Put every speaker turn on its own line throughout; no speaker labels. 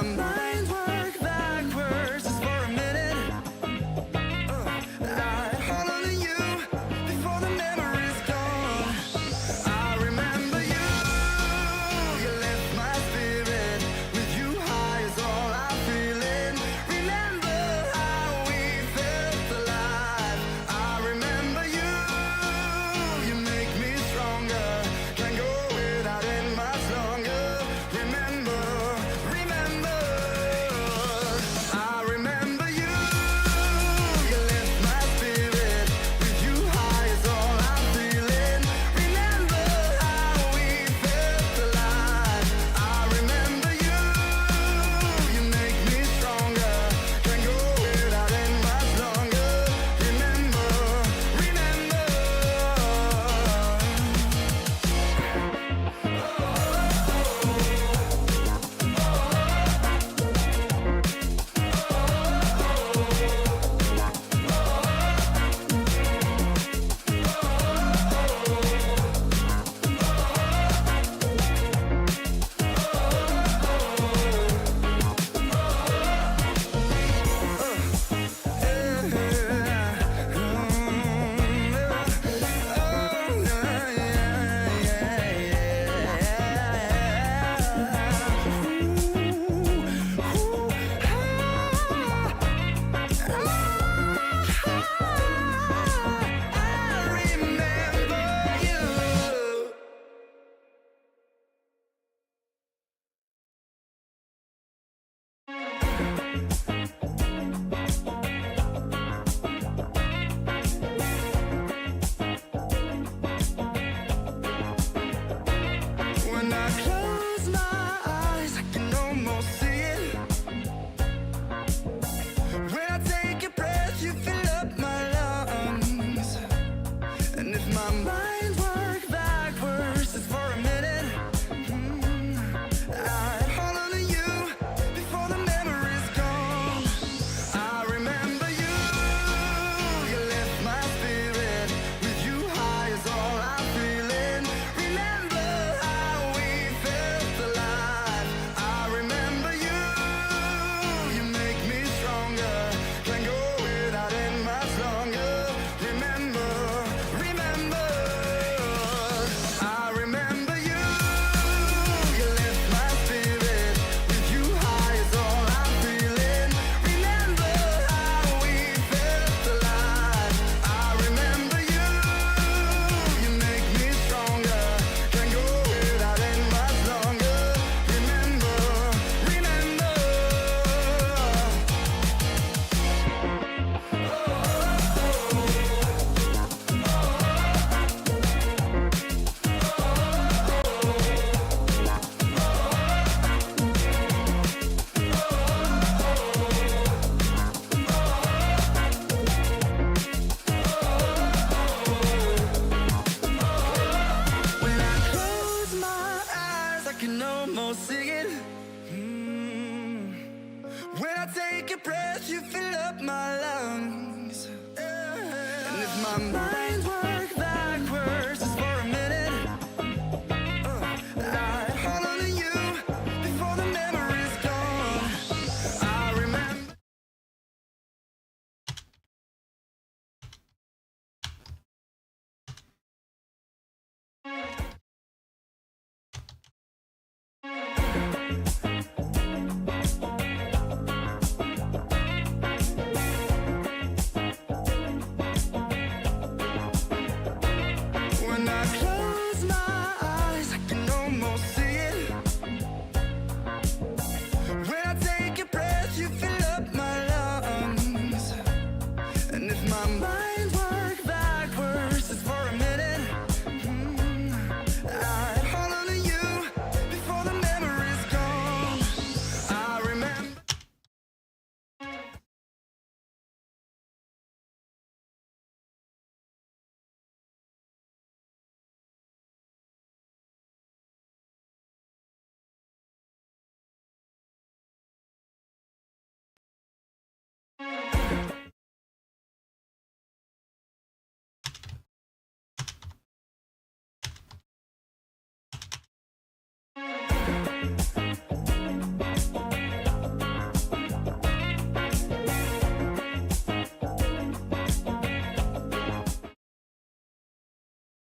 my mind work backwards just for a minute? I hold on to you before the memory's gone. I remember you, you lift my spirit. With you high is all I'm feeling. Remember how we felt alive. I remember you, you make me stronger. Can't go without it much longer. Remember, remember, I remember you, you lift my spirit. With you high is all I'm feeling. Remember how we felt alive. I remember you, you make me stronger. Can't go without it much longer. Remember, remember. When I close my eyes, I can almost see it. When I take a breath, you fill up my lungs. And if my mind worked backwards just for a minute, I'd hold on to you before the memory's gone. I remember you, you lift my spirit. With you high is all I'm feeling. Remember how we felt alive. I remember you, you make me stronger. Can't go without it much longer. Remember, remember, I remember you, you lift my spirit. With you high is all I'm feeling. Remember how we felt alive. I remember you, you make me stronger. Can't go without it much longer. Remember, remember. When I close my eyes, I can almost see it. When I take a breath, you fill up my lungs. And if my mind worked backwards just for a minute, I'd hold on to you before the memory's gone. I remember.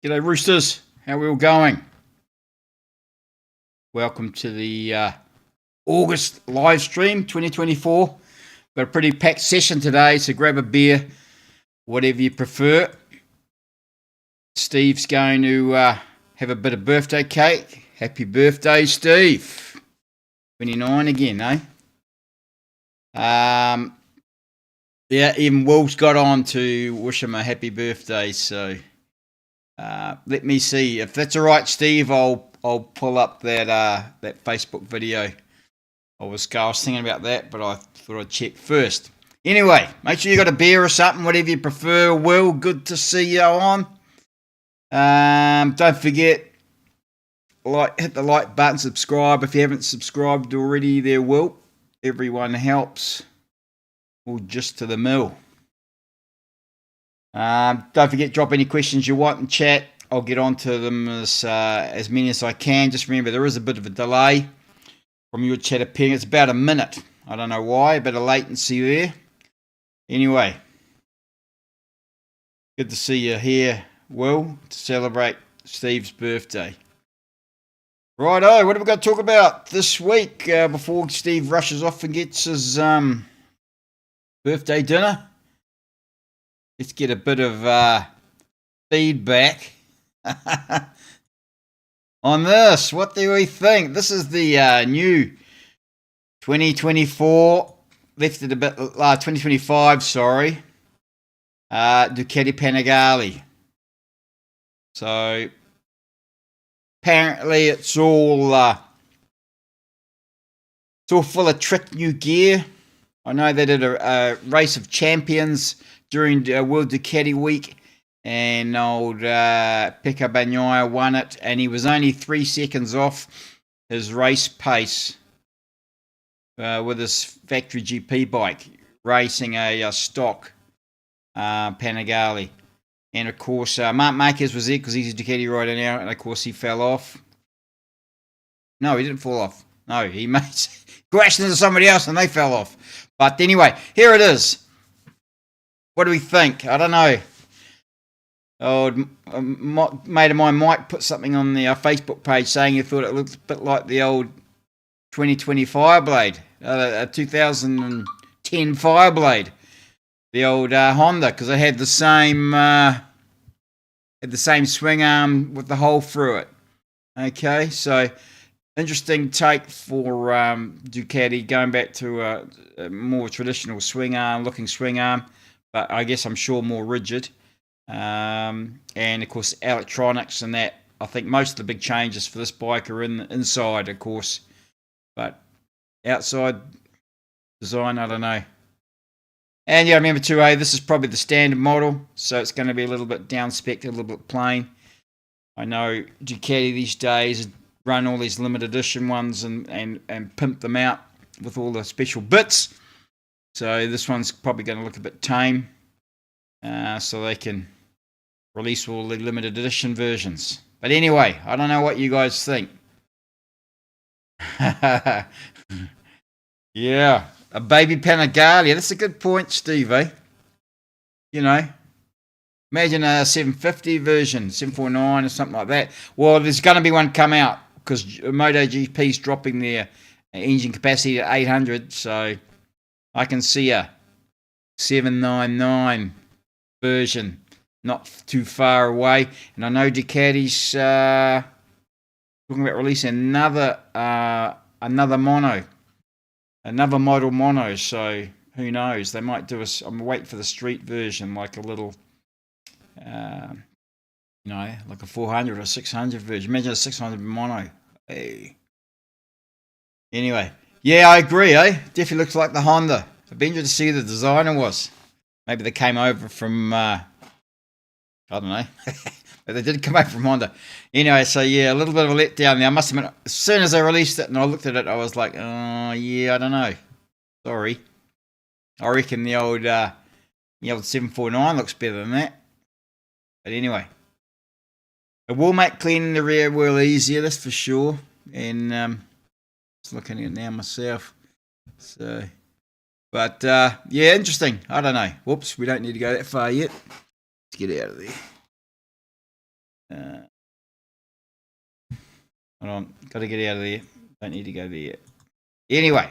G'day Roosters, how we all going? Welcome to the August live stream 2024. Got a pretty packed session today, so grab a beer, whatever you prefer. Steve's going to have a bit of birthday cake. Happy birthday, Steve. 29 again, eh? Yeah, even Will's got on to wish him a happy birthday, so let me see. If that's all right, Steve, I'll pull up that Facebook video. I was thinking about that, but I thought I'd check first. Anyway, make sure you got a beer or something, whatever you prefer. Will, good to see you on. Don't forget, hit the like button, subscribe if you haven't subscribed already. There, Will. Everyone helps. Or just to the mill. Don't forget, drop any questions you want in chat. I'll get onto them as many as I can. Just remember, there is a bit of a delay from your chat appearing. It's about a minute. I don't know why, a bit of latency there. Anyway, good to see you here, Will, to celebrate Steve's birthday. Righto, what have we got to talk about this week before Steve rushes off and gets his birthday dinner? Let's get a bit of feedback on this. What do we think? This is the new 2024, left it a bit, 2025, sorry, Ducati Panigale. So apparently it's all full of trick new gear. I know they did a race of champions during World Ducati Week, and old Pecco Bagnaia won it, and he was only 3 seconds off his race pace with his factory GP bike, racing a stock Panigale. And of course, Marc Marquez was there because he's a Ducati rider now, and of course he fell off. No, he didn't fall off. No, he crashed into somebody else and they fell off. But anyway, here it is. What do we think? I don't know. Oh, a mate of mine, Mike, put something on the Facebook page saying he thought it looked a bit like the old 2020 Fireblade, 2010 Fireblade, the old Honda, because it had the same swing arm with the hole through it. Okay, so interesting take for Ducati, going back to a more traditional looking swing arm, but I guess I'm sure more rigid. And of course electronics and that. I think most of the big changes for this bike are inside, of course, but outside design, I don't know. And yeah, remember too, this is probably the standard model, so it's going to be a little bit down-spec'd, a little bit plain. I know Ducati these days run all these limited edition ones and pimp them out with all the special bits. So this one's probably going to look a bit tame, so they can release all the limited edition versions. But anyway, I don't know what you guys think. Yeah, a baby Panigale. That's a good point, Steve, eh? You know, imagine a 750 version, 749 or something like that. Well, there's going to be one come out because MotoGP's dropping their engine capacity to 800, so I can see a 799 version not too far away. And I know Ducati's talking about releasing another model mono, so who knows, they might do I'm waiting for the street version, like a little like a 400 or 600 version. Imagine a 600 mono. Hey. Anyway, yeah, I agree, definitely looks like the Honda. It'd be interesting to see who the designer was. Maybe they came over from I don't know. But they did come over from Honda. Anyway, so yeah, a little bit of a letdown there. I must admit, as soon as I released it and I looked at it, I was like, oh, yeah, I don't know. Sorry. I reckon the old 749 looks better than that. But anyway. It will make cleaning the rear wheel easier, that's for sure. And just looking at it now myself. So, but yeah, interesting. I don't know. Whoops, we don't need to go that far yet. Let's get out of there. Hold on, got to get out of there. Don't need to go there yet. Anyway,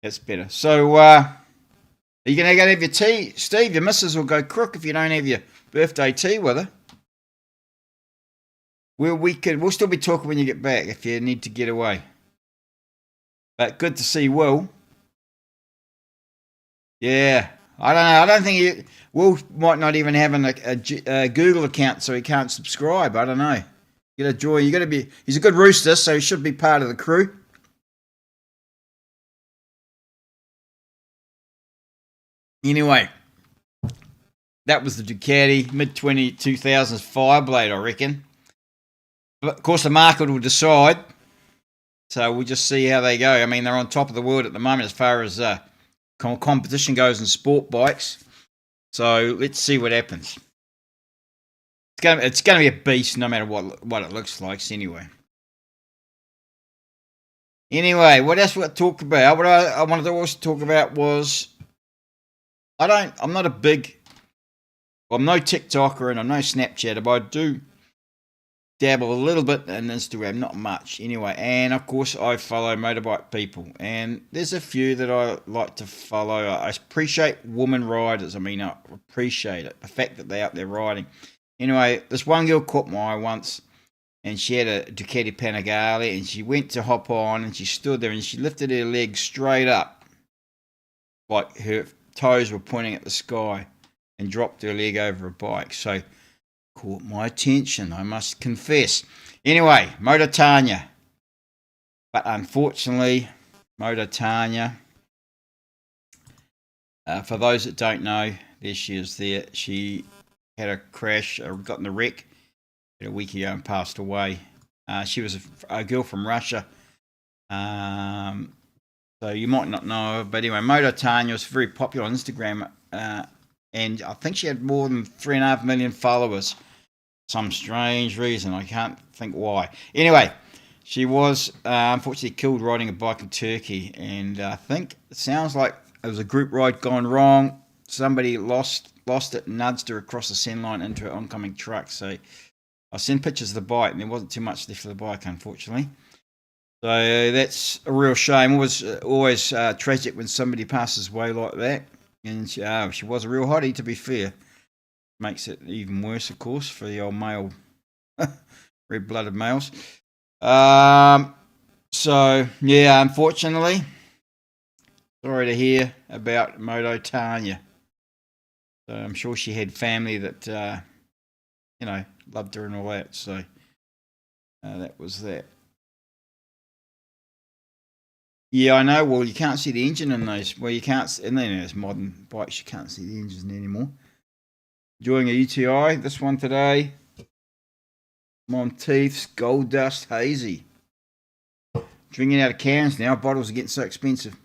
that's better. So, are you going to go have your tea? Steve, your missus will go crook if you don't have your birthday tea with her. We'll still be talking when you get back if you need to get away. But good to see Will. Yeah, I don't know. I don't think Will might not even have a Google account, so he can't subscribe. I don't know. You got to join. You got to be. He's a good rooster, so he should be part of the crew. Anyway, that was the Ducati mid-2000s Fireblade, I reckon. But of course, the market will decide. So we'll just see how they go. I mean, they're on top of the world at the moment as far as competition goes in sport bikes. So let's see what happens. It's going to be a beast no matter what it looks like anyway. Anyway, what else we got to talk about? What I wanted to also talk about was I'm no TikToker and I'm no Snapchatter, but I do dabble a little bit in Instagram, not much anyway. And of course, I follow motorbike people, and there's a few that I like to follow. I appreciate women riders. I mean, I appreciate it, the fact that they're out there riding. Anyway, this one girl caught my eye once, and she had a Ducati Panigale, and she went to hop on, and she stood there, and she lifted her legs straight up, like her toes were pointing at the sky, and dropped her leg over a bike. So caught my attention, I must confess. Anyway, motovlogger. But unfortunately, motovlogger, for those that don't know, there she is there. She had a crash, got in a wreck a week ago and passed away. She was a girl from Russia. So you might not know her, but anyway, motovlogger was very popular on Instagram, and I think she had more than 3.5 million followers. Some strange reason, I can't think why. Anyway, she was unfortunately killed riding a bike in Turkey, and I think it sounds like it was a group ride gone wrong. Somebody lost it, nudged her across the centre line into an oncoming truck. So I sent pictures of the bike, and there wasn't too much left of the bike, unfortunately. So that's a real shame. It was always tragic when somebody passes away like that. And she was a real hottie, to be fair. Makes it even worse, of course, for the old male, red-blooded males. So, yeah, unfortunately, sorry to hear about motovlogger. So I'm sure she had family that, loved her and all that. So that was that. Yeah, I know. Well, you can't see the engine in those. Well, you can't. In those modern bikes, you can't see the engines anymore. Enjoying a UTI. This one today. Monteith's Gold Dust Hazy. Drinking out of cans now. Bottles are getting so expensive.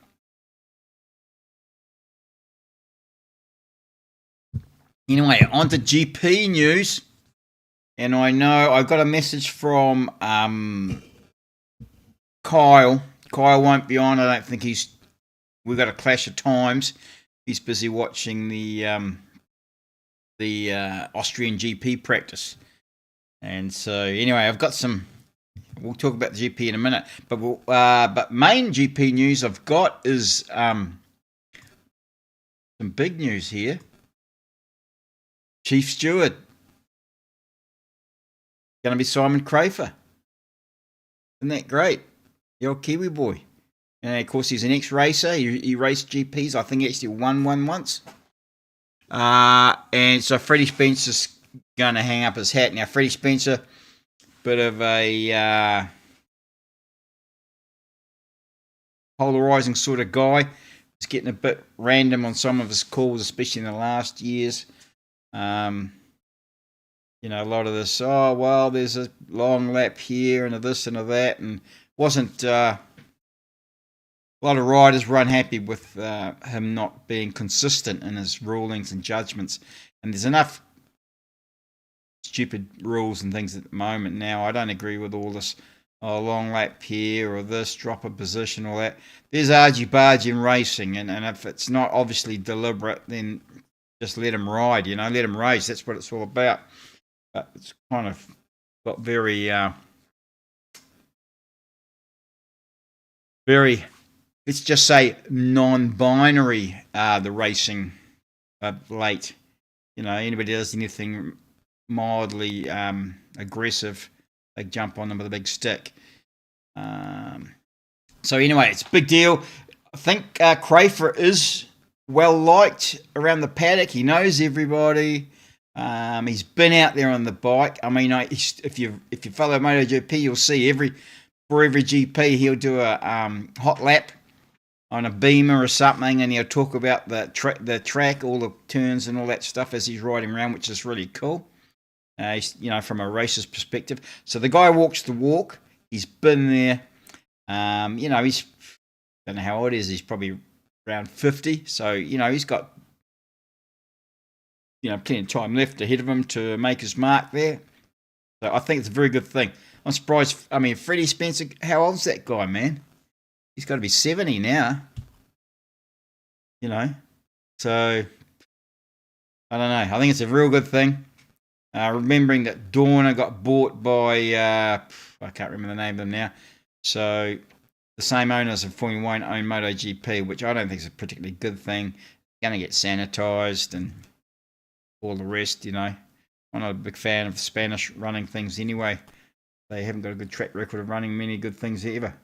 Anyway, on to GP news. And I know I got a message from Kyle. Kyle won't be on. I don't think we've got a clash of times. He's busy watching the Austrian GP practice. And so anyway, I've got some. We'll talk about the GP in a minute. But main GP news I've got is some big news here. Chief Steward going to be Simon Crafer. Isn't that great? The old Kiwi boy. And of course, he's an ex-racer. He raced GPs. I think he actually won one once. And so Freddie Spencer's going to hang up his hat. Now, Freddie Spencer, bit of a polarising sort of guy. He's getting a bit random on some of his calls, especially in the last years. A lot of this, there's a long lap here and a this and a that, and wasn't a lot of riders were unhappy with him not being consistent in his rulings and judgments. And there's enough stupid rules and things at the moment now. I don't agree with all this long lap here or this, drop a position, all that. There's argy-bargy in racing, and if it's not obviously deliberate, then just let him ride, let him race. That's what it's all about. but it's kind of got very, very, let's just say non-binary, the racing late. Anybody does anything mildly aggressive, they jump on them with a big stick. So anyway, it's a big deal. I think Crafer is well liked around the paddock. He knows everybody. He's been out there on the bike. I mean, if you follow MotoGP, you'll see for every GP he'll do a hot lap on a Beamer or something, and he'll talk about the track, all the turns and all that stuff as he's riding around, which is really cool. From a racer's perspective. So the guy walks the walk. He's been there. He's, I don't know how old he is. He's probably around 50. So, he's got, plenty of time left ahead of him to make his mark there. So I think it's a very good thing. I'm surprised. I mean, Freddie Spencer, how old's that guy, man? He's got to be 70 now. So I don't know. I think it's a real good thing. Remembering that Dorna got bought by, I can't remember the name of them now. So the same owners of Formula 1 own MotoGP, which I don't think is a particularly good thing. It's going to get sanitised and all the rest, I'm not a big fan of Spanish running things anyway. They haven't got a good track record of running many good things ever.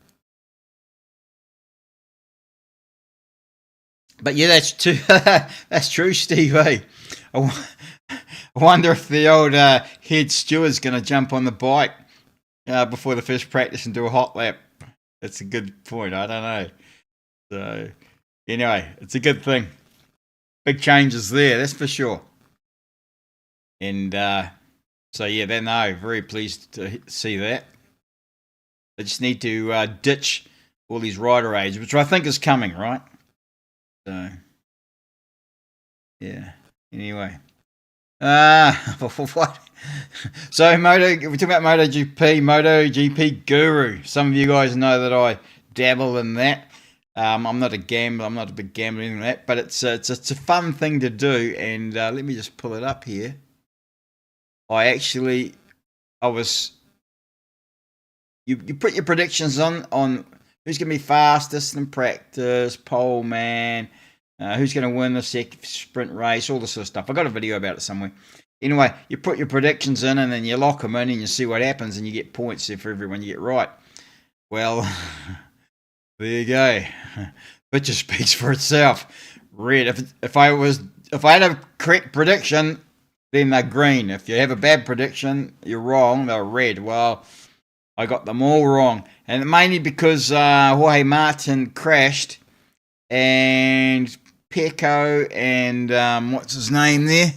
But yeah, that's true. That's true, Steve. I wonder if the old head steward's going to jump on the bike before the first practice and do a hot lap. That's a good point. I don't know. So anyway, it's a good thing. Big changes there, that's for sure. And so yeah, very pleased to see that. They just need to ditch all these rider aids, which I think is coming, right? So yeah. Anyway. What? So we're talking about MotoGP Guru. Some of you guys know that I dabble in that. I'm not a gambler. I'm not a big gambler in that, but it's a fun thing to do. And let me just pull it up here. You put your predictions on who's going to be fastest in practice, pole man. Who's going to win the sprint race, all this sort of stuff. I got a video about it somewhere. Anyway, you put your predictions in and then you lock them in and you see what happens and you get points there for everyone you get right. Well, there you go. Picture speaks for itself. Red. If I had a correct prediction, then they're green. If you have a bad prediction, you're wrong. They're red. Well, I got them all wrong, and mainly because Jorge Martin crashed and Pecco and what's his name there?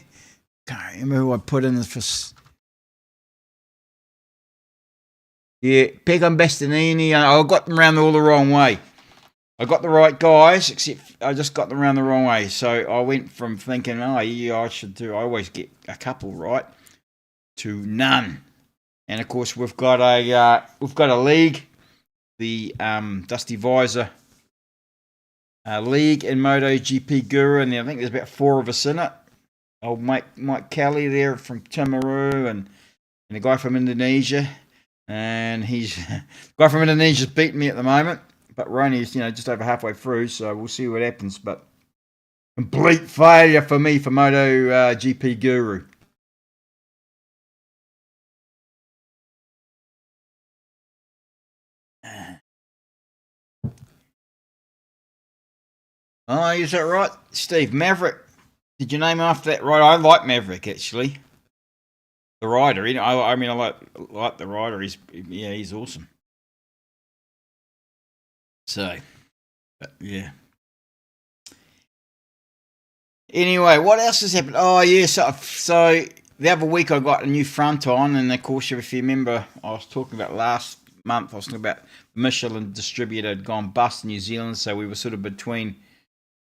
Can't remember who I put in for. Yeah, Pecco and Bastianini. I got them around all the wrong way. I got the right guys, except I just got them around the wrong way. So I went from thinking, oh yeah, I always get a couple right, to none. And of course we've got a league, the Dusty Visor league in MotoGP Guru, and I think there's about 4 of us in it. Old Mike Kelly there from Timaru, and a guy from Indonesia, and the guy from Indonesia's beating me at the moment, but we're only just over halfway through, so we'll see what happens. But complete failure for me for MotoGP Guru. Oh, is that right, Steve? Maverick. Did you name him after that? Right, I like Maverick actually. The rider, I like the rider. He's awesome. So, yeah. Anyway, what else has happened? Oh, yeah. So the other week I got a new front on, and of course, if you remember, I was talking about last month. I was talking about Michelin distributor had gone bust in New Zealand, so we were sort of between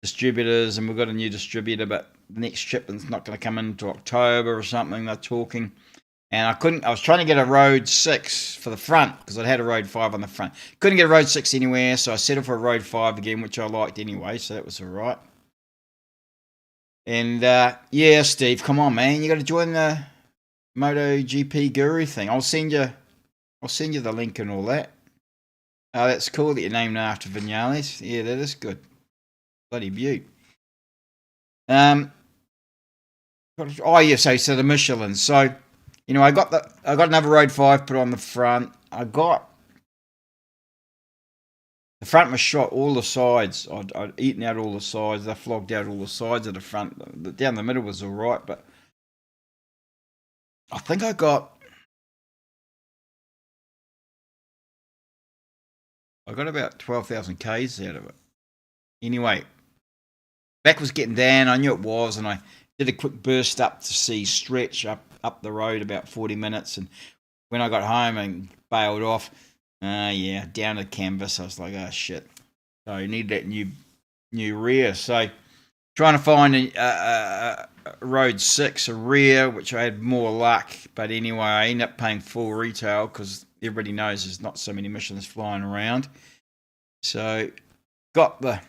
distributors, and we've got a new distributor, but the next shipment's not going to come into October or something. They're talking, and I was trying to get a Road 6 for the front because I'd had a Road 5 on the front. Couldn't get a Road 6 anywhere, so I settled for a Road 5 again, which I liked anyway, so that was all right. And yeah, Steve, come on, man, you got to join the MotoGP Guru thing. I'll send you the link and all that. Oh, that's cool that you're named after Vinales. Yeah, that is good. Bloody beaut. Oh yeah, so the Michelin. So, you know, I got another Road 5 put on the front. The front was shot, all the sides. I'd eaten out all the sides. I flogged out all the sides of the front. Down the middle was all right, but I think I got about 12,000 Ks out of it. Anyway, back was getting down. I knew it was, and I did a quick burst up to see Stretch up the road about 40 minutes. And when I got home and bailed off, down to canvas. I was like, oh shit. So I need that new rear. So trying to find a Road 6, a rear, which I had more luck. But anyway, I ended up paying full retail because everybody knows there's not so many Michelins flying around. So got the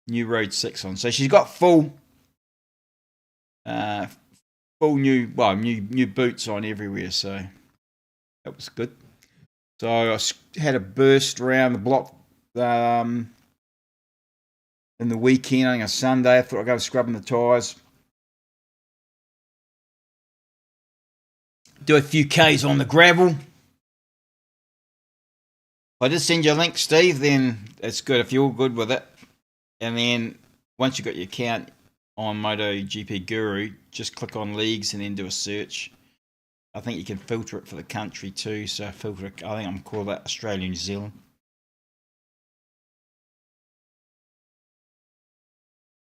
new Road 6 on. So she's got full new boots on everywhere. So that was good. So I had a burst around the block in the weekend. I think on Sunday, I thought I'd go scrubbing the tyres. Do a few Ks on the gravel. If I just send you a link, Steve, then it's good if you're all good with it. And then once you've got your account on MotoGP Guru, just click on leagues and then do a search. I think you can filter it for the country too. So filter it, I think I'm call that Australia, New Zealand.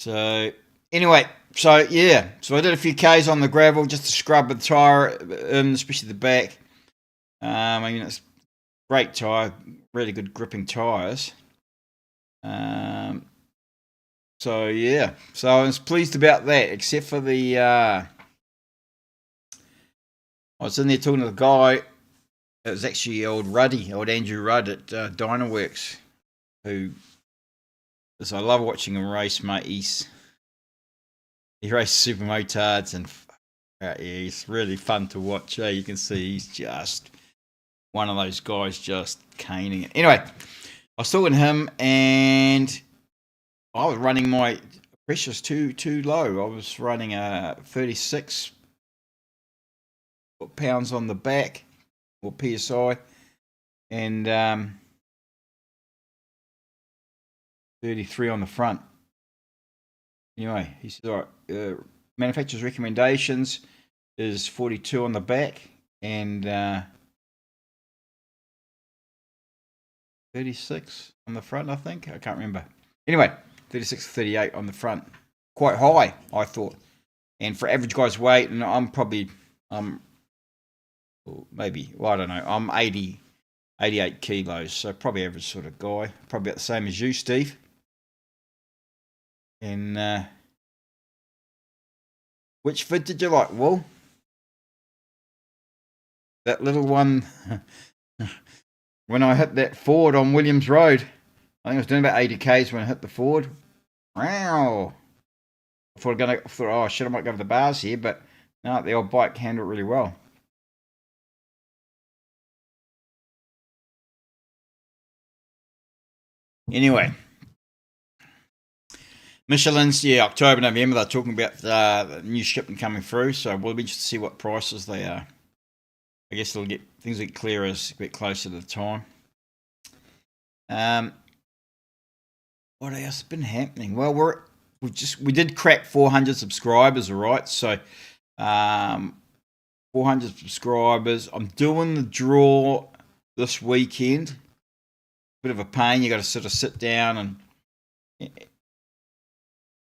So anyway, so I did a few Ks on the gravel just to scrub the tyre, especially the back. I mean, it's great tyre, really good gripping tyres. So I was pleased about that, except for I was in there talking to the guy. It was actually old Andrew Rudd at Dynaworks, I love watching him race, mate. He races super motards, and he's really fun to watch. You can see he's just one of those guys just caning it. Anyway, I was talking to him, and I was running my pressures too low. I was running 36 pounds on the back, or PSI, and 33 on the front. Anyway, he said, all right, manufacturer's recommendations is 42 on the back and 36 on the front, I think. I can't remember. Anyway, 36 to 38 on the front. Quite high, I thought. And for average guy's weight, and I'm probably, maybe, well, I don't know, I'm 88 kilos, so probably average sort of guy. Probably about the same as you, Steve. And which fit did you like, Will? That little one, when I hit that Ford on Williams Road, I think I was doing about 80 Ks when I hit the Ford. Wow. I thought, oh shit, I might go over the bars here, but no, the old bike handled really well. Anyway, Michelin's, October, November, they're talking about the new shipment coming through, so we'll be interested to see what prices they are. I guess things will get clearer as a bit closer to the time. What else has been happening? Well, we did crack 400 subscribers, all right? So 400 subscribers. I'm doing the draw this weekend. Bit of a pain. You got to sort of sit down and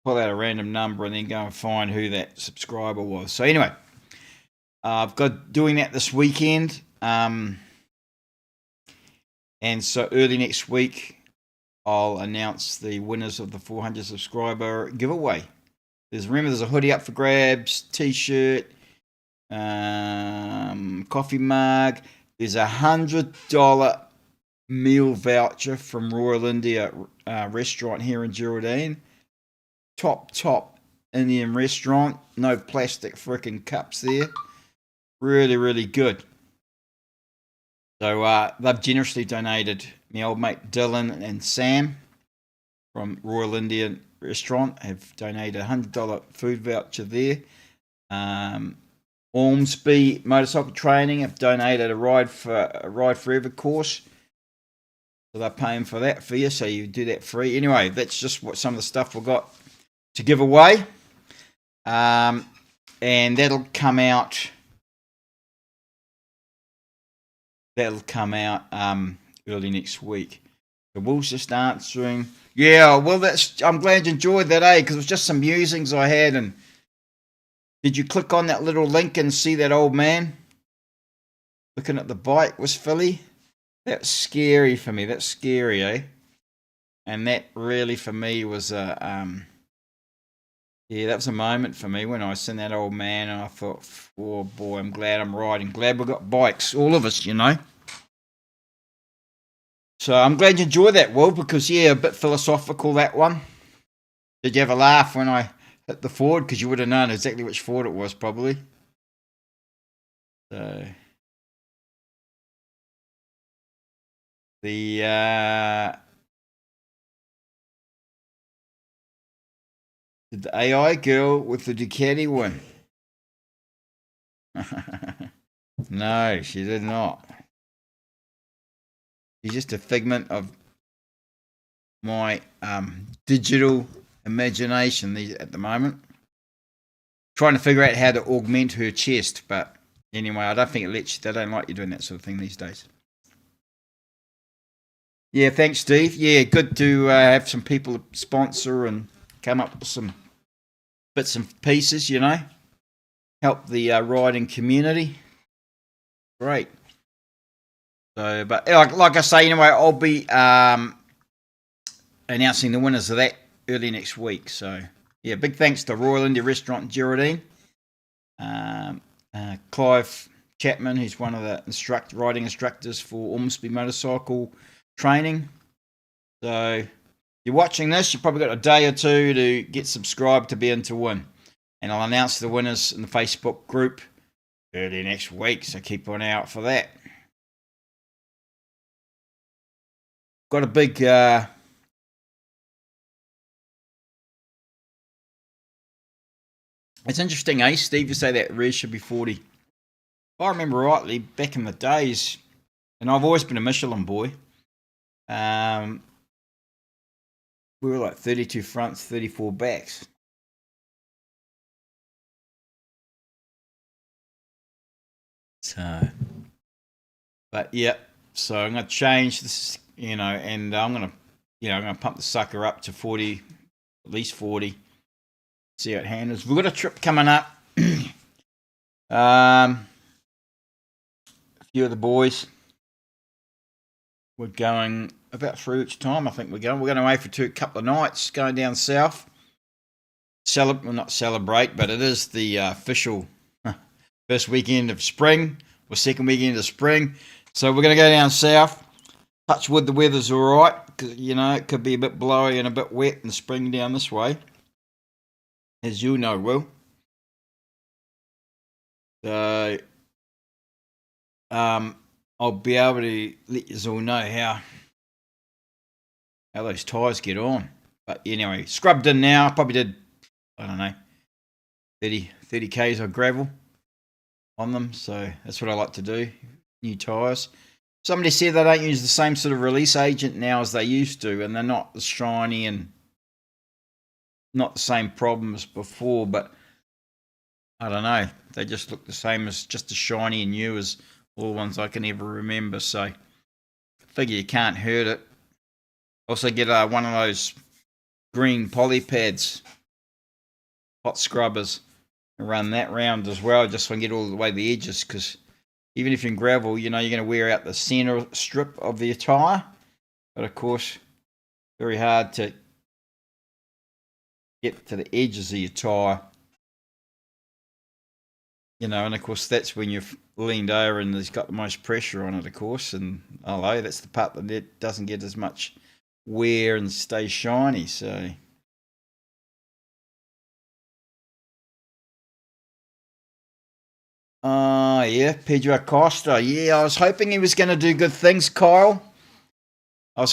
pull out a random number and then go and find who that subscriber was. So anyway, I've got doing that this weekend. And so early next week, I'll announce the winners of the 400 subscriber giveaway. There's a hoodie up for grabs, t-shirt, coffee mug. There's $100 meal voucher from Royal India restaurant here in Geraldine. Top Indian restaurant. No plastic freaking cups there. Really, really good. So they've generously donated. My old mate Dylan and Sam from Royal Indian Restaurant have donated $100 food voucher there. Ormsby Motorcycle Training have donated a Ride Forever course. So they're paying for that for you, so you do that free. Anyway, that's just what some of the stuff we've got to give away. And that'll come out. Early next week. The Will's just answering. Yeah, well, I'm glad you enjoyed that, because it was just some musings I had. And did you click on that little link and see that old man looking at the bike? Was Philly? That's scary for me. That's scary, eh? And that really for me was that was a moment for me when I seen that old man, and I thought, oh boy, I'm glad I'm riding. Glad we've got bikes, all of us, you know. So I'm glad you enjoyed that, Will, because a bit philosophical, that one. Did you have a laugh when I hit the Ford? Because you would have known exactly which Ford it was, probably. So did the AI girl with the Ducati win? No, she did not. She's just a figment of my digital imagination at the moment. Trying to figure out how to augment her chest, but anyway, I don't think they don't like you doing that sort of thing these days. Yeah, thanks, Steve. Yeah, good to have some people sponsor and come up with some bits and pieces, you know. Help the riding community. Great. So, but like I say, anyway, I'll be announcing the winners of that early next week. So, yeah, big thanks to Royal India Restaurant in Geraldine. Clive Chapman, who's one of the riding instructors for Ormsby Motorcycle Training. So, you're watching this, you've probably got a day or two to get subscribed to be in to win. And I'll announce the winners in the Facebook group early next week, so keep an eye out for that. Got a big it's interesting, Steve, you say that res should be 40. If I remember rightly, back in the days, and I've always been a Michelin boy, we were like 32 fronts, 34 backs. So, but yeah, so I'm going to change this, and I'm going to pump the sucker up to 40, at least 40. See how it handles. We've got a trip coming up. A few of the boys. We're going about 3 weeks' time, I think we're going. We're going away for a couple of nights, going down south. Not celebrate, but it is the official first weekend of spring, or second weekend of spring. So we're going to go down south. Touch wood, the weather's all right, because, it could be a bit blowy and a bit wet in spring down this way, as you know, Will. So, I'll be able to let you all know how those tyres get on. But anyway, scrubbed in now. Probably did, I don't know, 30 Ks of gravel on them. So that's what I like to do, new tyres. Somebody said they don't use the same sort of release agent now as they used to, and they're not as shiny and not the same problems before, but I don't know. They just look the same, as just as shiny and new as all the ones I can ever remember. So I figure you can't hurt it. Also get one of those green poly pads, hot scrubbers, and run that round as well, just so I can get all the way to the edges, because even if you're in gravel, you're going to wear out the center strip of the tyre. But of course, very hard to get to the edges of your tyre. And of course, that's when you've leaned over and it's got the most pressure on it, of course. And that's the part that doesn't get as much wear and stays shiny. So Yeah, Pedro Acosta. Yeah, I was hoping he was going to do good things, Kyle. I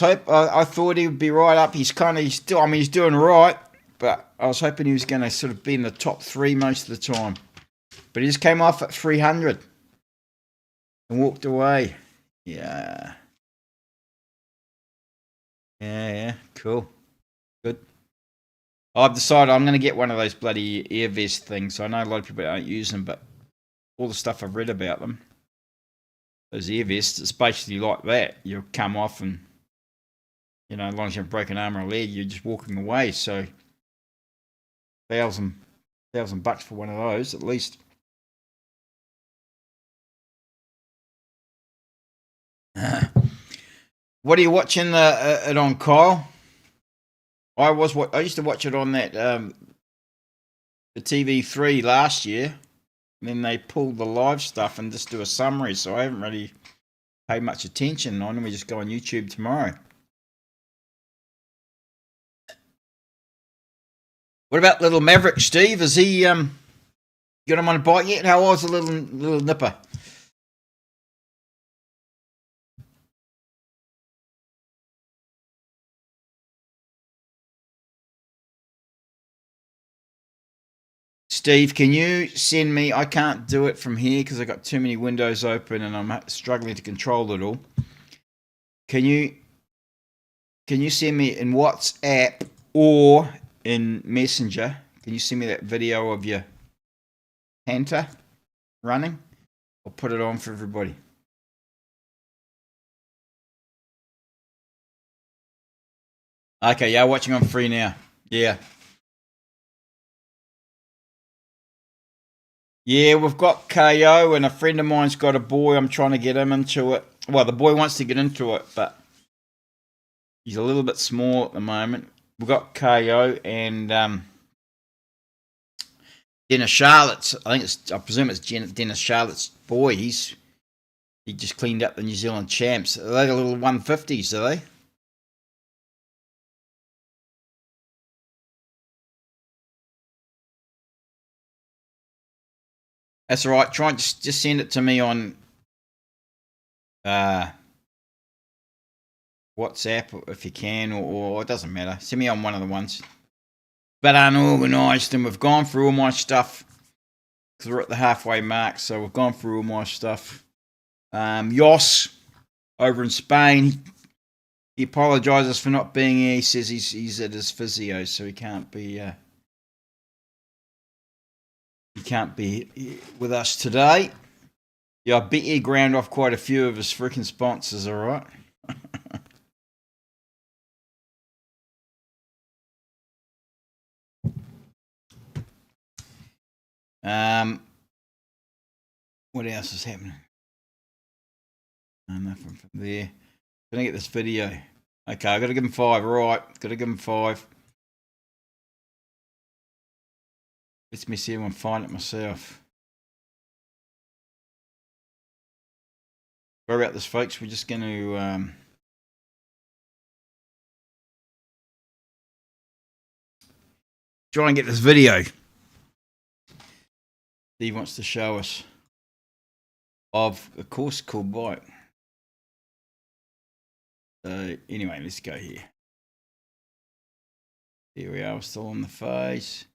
thought he would be right up. He's doing right, but I was hoping he was going to sort of be in the top 3 most of the time. But he just came off at 300 and walked away. Yeah. Yeah, cool. Good. I've decided I'm going to get one of those bloody air vest things. I know a lot of people don't use them, but all the stuff I've read about them, those air vests, it's basically like that. You'll come off and, you know, as long as you have a broken arm or a leg, you're just walking away. So, $1,000 for one of those at least. What are you watching it on, Kyle? I used to watch it on that the TV3 last year. And then they pulled the live stuff and just do a summary, so I haven't really paid much attention. I normally just go on YouTube tomorrow. What about little Maverick, Steve? Is he got him on a bike yet? How old's the little nipper? Steve, can you send me? I can't do it from here because I've got too many windows open and I'm struggling to control it all. Can you send me in WhatsApp or in Messenger? Can you send me that video of your Panther running? I'll put it on for everybody. Okay, yeah, watching on free now. Yeah. Yeah, we've got KO, and a friend of mine's got a boy. I'm trying to get him into it. Well, the boy wants to get into it, but he's a little bit small at the moment. We've got KO and Dennis Charlotte's. I presume it's Dennis Charlotte's boy. He just cleaned up the New Zealand champs. Are they the little 150s, are they? That's all right. Try and just send it to me on WhatsApp if you can, or it doesn't matter. Send me on one of the ones. But unorganised, and we've gone through all my stuff because we're at the halfway mark. So we've gone through all my stuff. Jos over in Spain, he apologises for not being here. He says he's at his physio, so he can't be with us today. Yeah, I bet he ground off quite a few of his freaking sponsors, all right? What else is happening? Nothing from there. Gonna get this video. Okay, I gotta give him 5. All right, gotta give him 5. Let me see if I can find it myself. Sorry about this, folks. We're just going to try and get this video. Steve wants to show us of a course cool bike. So anyway, let's go here. Here we are, we're still on the face.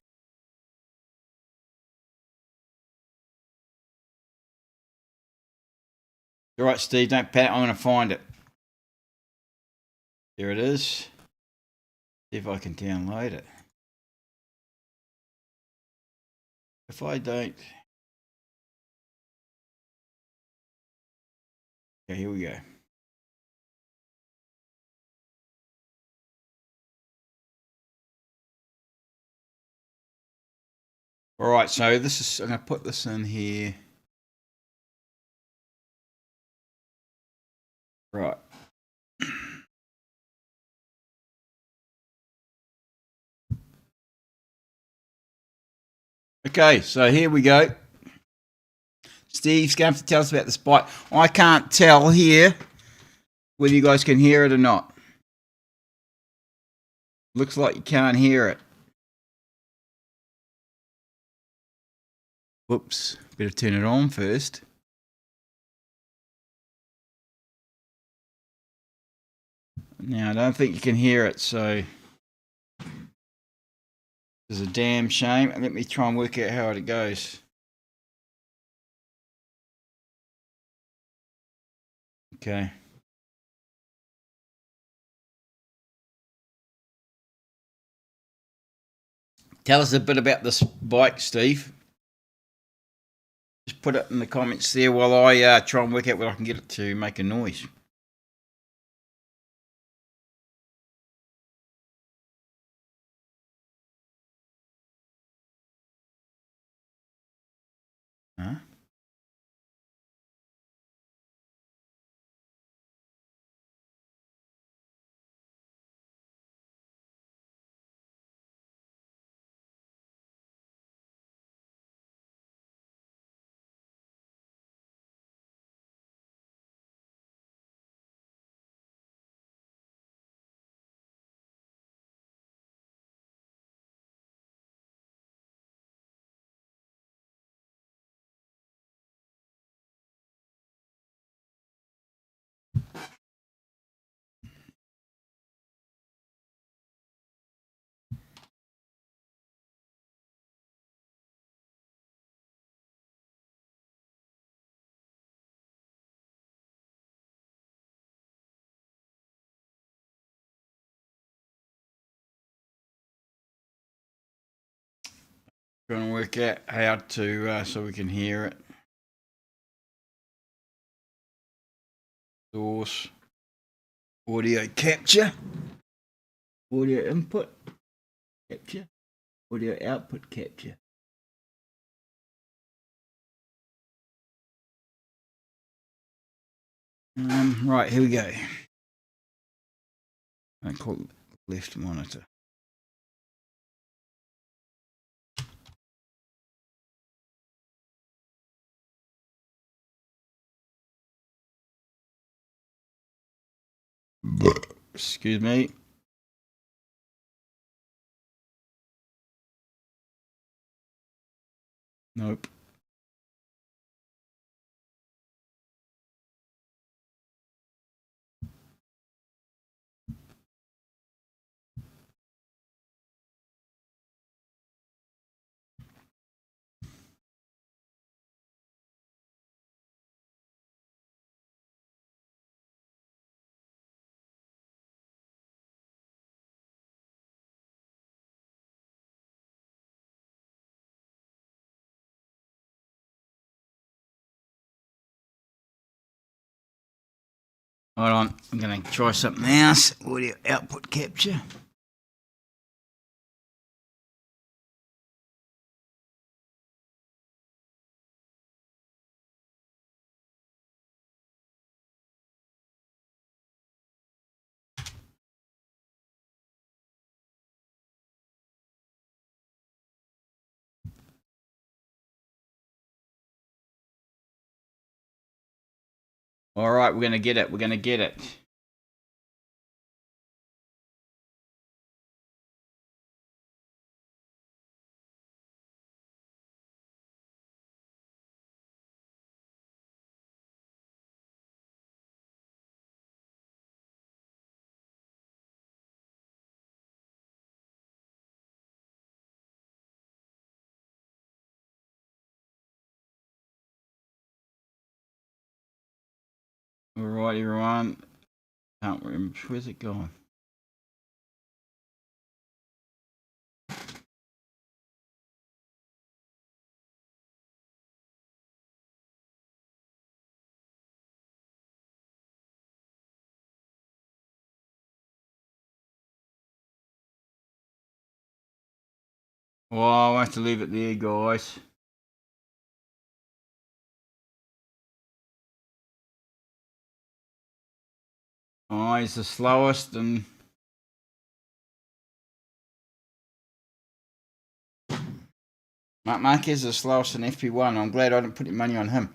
All right, Steve, don't panic. I'm going to find it. Here it is. See if I can download it. If I don't... Okay, here we go. All right, so this is... I'm going to put this in here. Right. Okay, so here we go. Steve's going to have to tell us about this bike. I can't tell here whether you guys can hear it or not. Looks like you can't hear it. Whoops. Better turn it on first. Now, I don't think you can hear it, so it's a damn shame. Let me try and work out how it goes. Okay. Tell us a bit about this bike, Steve. Just put it in the comments there while I try and work out where I can get it to make a noise. Huh? Trying to work out how to so we can hear it. Source, audio capture, audio input capture, audio output capture. Right, here we go. I call it left monitor. Excuse me. Nope. Hold on, I'm going to try something else. Audio output capture. All right, we're going to get it. We're going to get it. All right, everyone. Can't remember. Where's it gone? Well, I'll have to leave it there, guys. Oh, he's the slowest, and Mancave is the slowest in FP1. I'm glad I didn't put any money on him.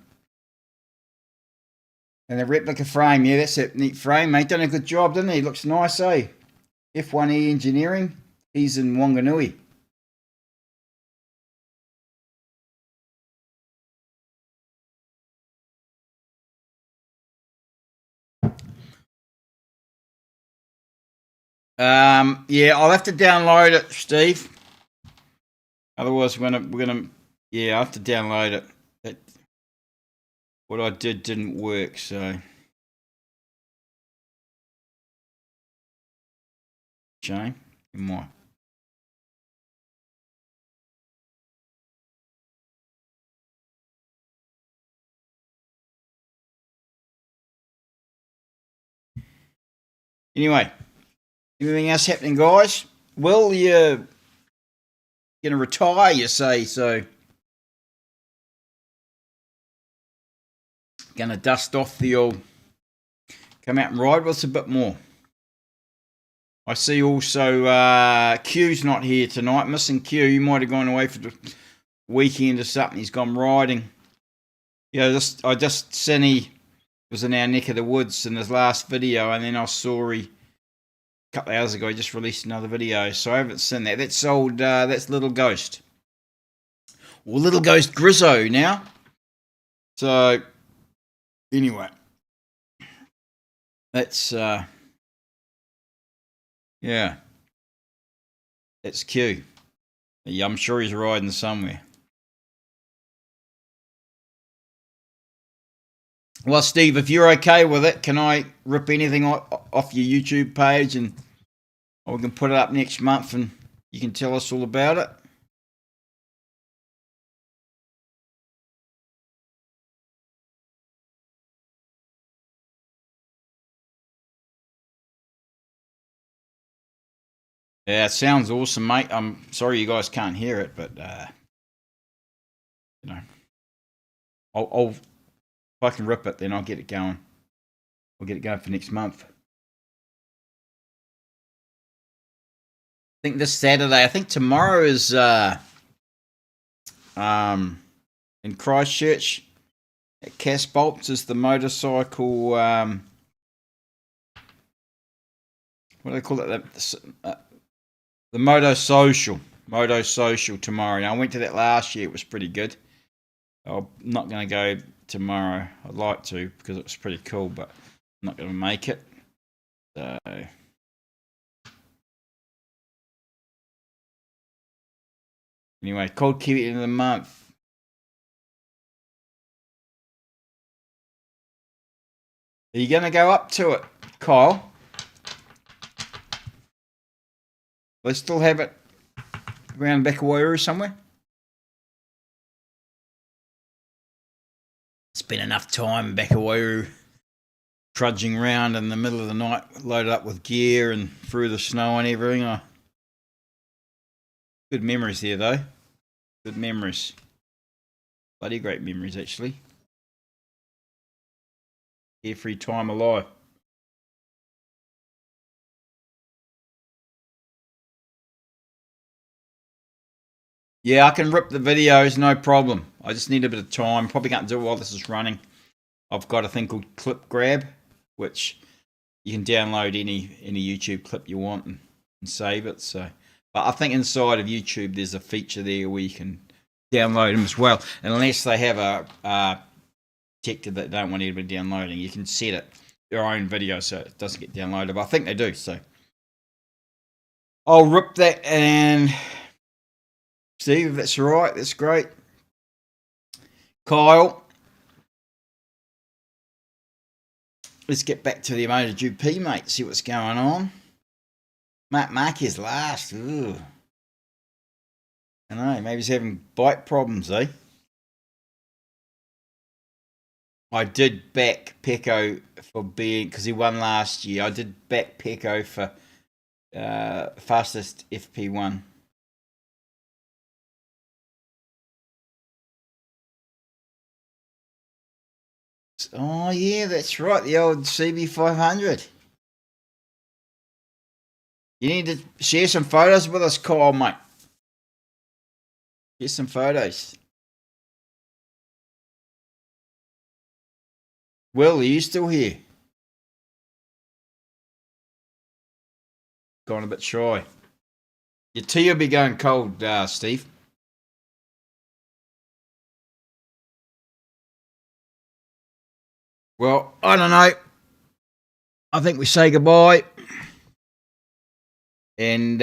And the replica frame, yeah, that's a neat frame, mate. Done a good job, didn't he? Looks nice, eh? F1E Engineering. He's in Wanganui. Yeah, I'll have to download it, Steve. Otherwise, yeah, I have to download it. What I did didn't work, so shame. Might. Anyway, anything else happening, guys? Will, you're going to retire, you say, so going to dust off the old, come out and ride with us a bit more. I see also Q's not here tonight. Missing Q. He might have gone away for the weekend or something. He's gone riding. Yeah, I just seen he was in our neck of the woods in his last video, and then I saw he a couple of hours ago he just released another video, so I haven't seen that. That's old. That's Little Ghost, or Little Ghost Grizzo now. So anyway, that's yeah, that's Q. Yeah, I'm sure he's riding somewhere. Well, Steve, if you're okay with it, can I rip anything off your YouTube page and we can put it up next month and you can tell us all about it? Yeah, it sounds awesome, mate. I'm sorry you guys can't hear it, but you know, if I can rip it, then I'll get it going. We'll get it going for next month. I think this Saturday. I think tomorrow is in Christchurch at Casbolts is the motorcycle. What do they call it? The Moto Social tomorrow. Now I went to that last year. It was pretty good. I'm not going to go tomorrow. I'd like to because it was pretty cool, but I'm not going to make it. So anyway, cold Kiwi end of the month. Are you going to go up to it, Kyle? They still have it around Bakawairu somewhere? Spent enough time in Bakawairu trudging around in the middle of the night, loaded up with gear and through the snow and everything. Good memories there, though. Good memories. Bloody great memories, actually. Carefree time alive. Yeah, I can rip the videos, no problem. I just need a bit of time. Probably can't do it while this is running. I've got a thing called Clip Grab, which you can download any YouTube clip you want and save it. So, but I think inside of YouTube there's a feature there where you can download them as well, unless they have a detector that don't want anybody downloading. You can set it your own video so it doesn't get downloaded. But I think they do. So I'll rip that and see if that's all right. That's great. Kyle, let's get back to the MotoGP, mate. See what's going on. Mark is last. Ooh. I know. Maybe he's having bike problems, eh? I did back Pecco for being, because he won last year. I did back Pecco for fastest FP1. Oh yeah, that's right. The old CB500. You need to share some photos with us, Kyle, mate. Get some photos. Will, are you still here? Gone a bit shy. Your tea will be going cold, Steve. Well, I don't know. I think we say goodbye. And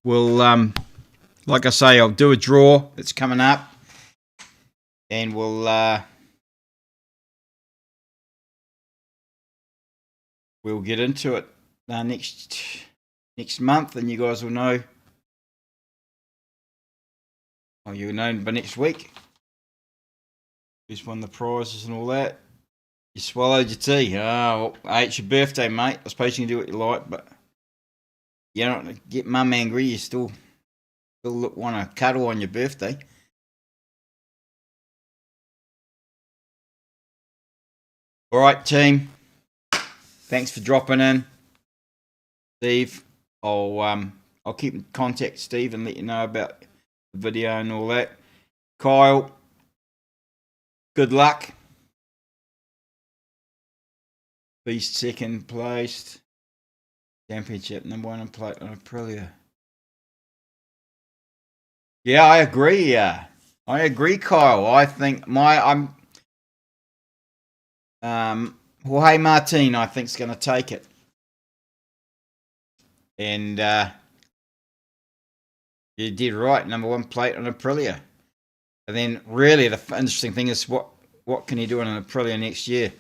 we'll, like I say, I'll do a draw that's coming up, and we'll get into it next month, and you guys will know. Oh, you'll know by next week who's won the prizes and all that. You swallowed your tea. Oh, hey, it's your birthday, mate. I suppose you can do what you like, but you don't get mum angry. You still want to cuddle on your birthday. All right, team. Thanks for dropping in, Steve. I'll keep in contact, Steve, and let you know about the video and all that. Kyle, good luck. Beast second placed. Championship #1 in plate on Aprilia. Yeah, I agree. Kyle. I think Jorge Martin, I think, is going to take it. And you did right, #1 plate on Aprilia. And then really the interesting thing is what can he do on an Aprilia next year?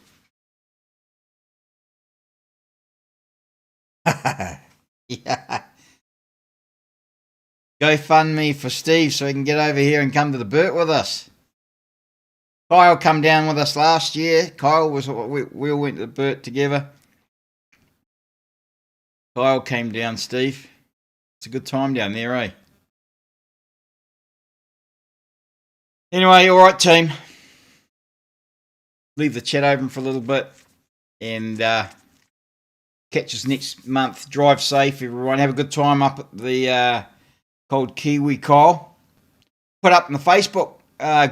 Yeah. GoFundMe for Steve so he can get over here and come to the Burt with us. Kyle come down with us last year. Kyle was we all went to the Burt together. Kyle came down, Steve. It's a good time down there, eh? Anyway, all right, team. Leave the chat open for a little bit, and catch us next month. Drive safe, everyone. Have a good time up at the called Kiwi, Kyle. Put up in the Facebook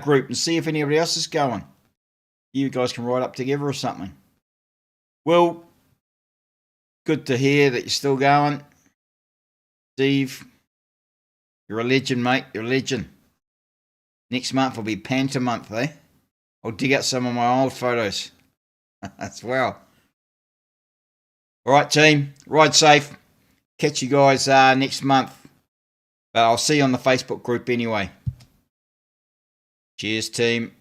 group and see if anybody else is going. You guys can ride up together or something. Well, good to hear that you're still going. Steve, you're a legend, mate. You're a legend. Next month will be Panther month, eh? I'll dig out some of my old photos as well. All right, team. Ride safe. Catch you guys next month. But I'll see you on the Facebook group anyway. Cheers, team.